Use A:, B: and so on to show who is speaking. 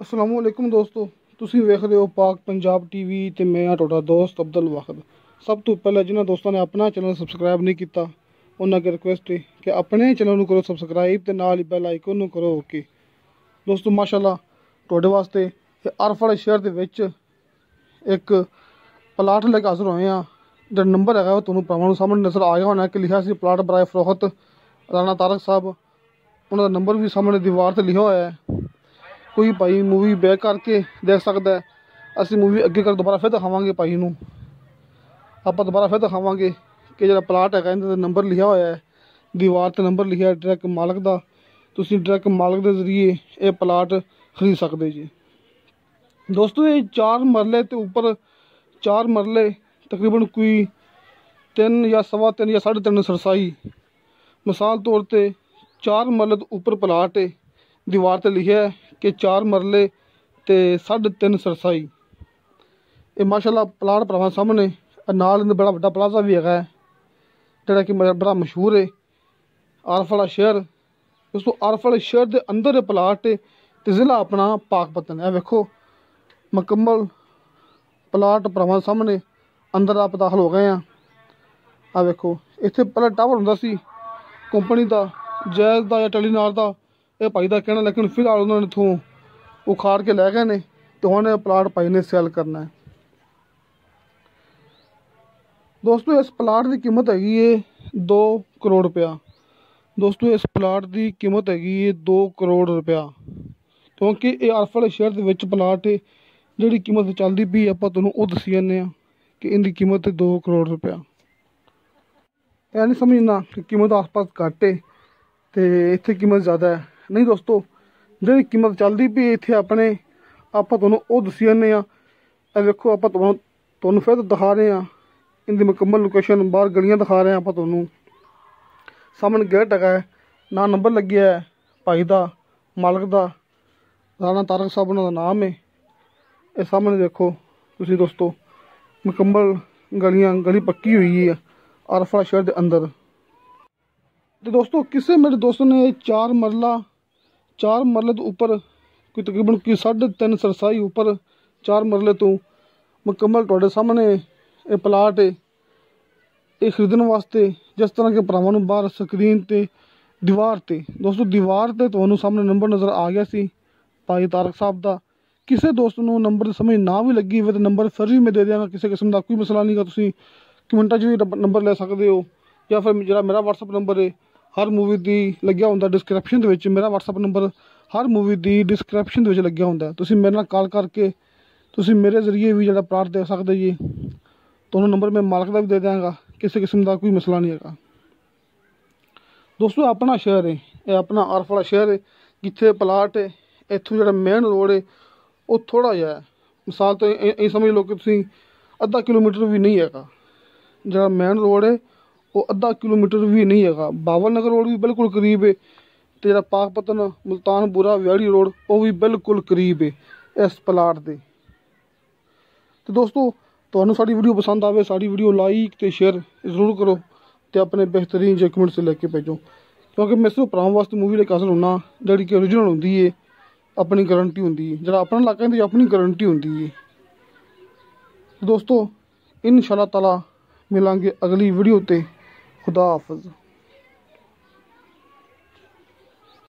A: अस्सलाम वालेकुम दोस्तों, ਤੁਸੀਂ ਵੇਖ ਰਹੇ ਹੋ ਪਾਕ ਪੰਜਾਬ ਟੀਵੀ ਤੇ ਮੈਂ ਆ ਤੁਹਾਡਾ ਦੋਸਤ ਅਬਦੁਲ ਵਾਹਿਦ। ਸਭ ਤੋਂ ਪਹਿਲਾਂ ਜਿਨ੍ਹਾਂ ਦੋਸਤਾਂ ਨੇ ਆਪਣਾ ਚੈਨਲ ਸਬਸਕ੍ਰਾਈਬ ਨਹੀਂ ਕੀਤਾ ਉਹਨਾਂ ਅੱਗੇ ਰਿਕੁਐਸਟ ਹੈ ਕਿ ਆਪਣੇ ਚੈਨਲ ਨੂੰ ਕਰੋ ਸਬਸਕ੍ਰਾਈਬ ਤੇ ਨਾਲ ਹੀ ਬੈਲ ਆਈਕਨ ਨੂੰ ਕਰੋ ਓਕੇ। ਦੋਸਤੋ ਮਾਸ਼ਾਅੱਲਾ ਤੁਹਾਡੇ ਵਾਸਤੇ ਅਰਫ ਵਾਲੇ ਸ਼ਹਿਰ ਦੇ ਵਿੱਚ ਇੱਕ ਪਲਾਟ ਲੈ ਕੇ ਹਾਜ਼ਰ ਹੋਏ ਆ। ਜਿਹੜਾ ਨੰਬਰ ਹੈਗਾ ਉਹ ਤੁਹਾਨੂੰ ਭਰਾਵਾਂ ਨੂੰ ਸਾਹਮਣੇ ਨਜ਼ਰ ਆ ਗਿਆ ਹੋਣਾ ਕਿ ਲਿਖਿਆ ਸੀ ਪਲਾਟ ਬਰਾਏ ਫਰੋਖਤ ਰਾਣਾ ਤਾਰਕ ਸਾਹਿਬ। ਉਹਨਾਂ ਦਾ ਨੰਬਰ ਵੀ ਸਾਹਮਣੇ ਦੀਵਾਰ ਤੇ ਲਿਖਿਆ ਹੋਇਆ ਹੈ। ਕੋਈ ਭਾਈ मूवी बैक करके देख सकता है। असी मूवी अगे कर दोबारा फिर दिखावे भाई नूं, आप दोबारा फिर दिखावे कि जो प्लाट है इन्होंने नंबर लिखा हुआ है दीवार ते नंबर लिखा है डायरैक्ट मालक का। तुसीं डायरैक्ट मालक के जरिए ये प्लाट खरीद सकते जी। दोस्तों ये 4 मरले तो ऊपर 4 मरले तकरीबन कोई 3 या सवा 3 या 3.5 सरसाई मिसाल तौर पर 4 मरले तो ऊपर प्लाट है। दीवार ते लिखा है कि 4 मरले ते 3.5 सरसाई। ये माशाल्लाह प्लाट भरावां सामने नाल बड़ा वड्डा प्लाजा भी है जिहड़ा कि बड़ा मशहूर है आरफ वाला शहर। दोस्तों आरफ वाले शहर के अंदर प्लाट है ते जिला अपना पाकपतन है। वेखो मुकम्मल प्लाट भरावां सामने अंदर आप दाखल हो गए हैं। आ वेखो इत्थे पहले टावर हुंदा सी कंपनी का जैज़ का या टेलीनार का ये भाई का कहना, लेकिन फिलहाल उन्होंने इतों उखाड़ के लै गए ने तो उन्होंने प्लाट भाई ने सैल करना है। दोस्तों इस प्लाट की कीमत हैगी है 2 करोड़ रुपया। दोस्तों इस प्लाट की कीमत हैगी है 2 करोड़ रुपया, क्योंकि ये आरफ वाले शहर के विच प्लाट है जिहड़ी कीमत चलती पई आपां तुहानूं वो दसी जाने कि इनकी कीमत है 2 करोड़ रुपया। यह नहीं समझना कि कीमत आस पास घट है तो इत्थे कीमत ज़्यादा है, नहीं दोस्तों जी कीमत चलती पई इत्थे अपने आपां तुहानूं वो दसी जाने। वेखो आपां तुहानूं फिर दिखा रहे हैं इनकी मुकम्मल लोकेशन, बाहर गलियां दिखा रहे हैं आपां तुहानूं। सामने गेट है ना नंबर लग्या है भाई का मालक का राणा तारक साहब उन्होंने नाम है। ये सामने देखो तुसीं दोस्तों मुकम्मल गली पक्की हुई है आरफ वाला शहर के अंदर। तो दोस्तों किसी मेरे दोस्तों ने 4 मरले तो ऊपर कोई तकरीबन कोई 3.5 सरसाई ऊपर 4 मरले तो मुकम्मल तुहाडे सामने ये प्लाट है ये खरीदने वास्ते। जिस तरह के भरावां नूं बाहर स्क्रीन ते दीवार ते दोस्तों दीवार ते तुहानूं सामने नंबर नज़र आ गया सी भाई तारक साहब का। किसी दोस्त नूं नंबर समझ ना भी लगी हुई तो नंबर फिर भी मैं दे देंगा, किसी किस्म का कोई मसला नहीं गा। तुसीं कमेंटां च भी नंबर ले सकते हो या फिर जिहड़ा मेरा WhatsApp नंबर है हर मूवी की लग्या होंदा डिस्क्रिप्शन दे विच। मेरा WhatsApp नंबर हर मूवी की डिस्क्रिप्शन दे विच लग्या होंदा। तुसीं मेरे नाल कॉल करके तुसीं मेरे जरिए भी जिहड़ा प्लाट दे सकते जी। तुहानूं नंबर मैं मालक का भी दे देंगा, किसी किस्म का कोई मसला नहीं है। दोस्तों अपना शहर है ये अपना आरफ वाला शहर है जिथे प्लाट है। इत्थों जिहड़ा मेन रोड है वो थोड़ा जिहा है, मिसाल तो ये समझ लो कि तुसीं आधा किलोमीटर भी नहीं है। जिहड़ा मेन रोड है वो आधा किलोमीटर भी नहीं है। बाबर नगर रोड भी बिल्कुल करीब है तो जिहड़ा पाकपतन मुल्तान बुरा व्याड़ी रोड वो भी बिल्कुल करीब है इस प्लाट के। तो दोस्तों तुहानूं साडी वीडियो पसंद आवे साडी वीडियो लाइक तो शेयर जरूर करो तो अपने बेहतरीन जे कमेंट से लेके भेजो, क्योंकि मैं सिर्फ भरावां वास्ते मूवी लेके हासिल होना जिहड़ी कि ओरिजिनल होंदी है, अपनी गारंटी होंदी है। जिहड़ा अपना इलाका होंदी अपनी गारंटी होंदी है। दोस्तों इंशाअल्लाह ताला मिलांगे अगली वीडियो ते। खुदा हाफिज़।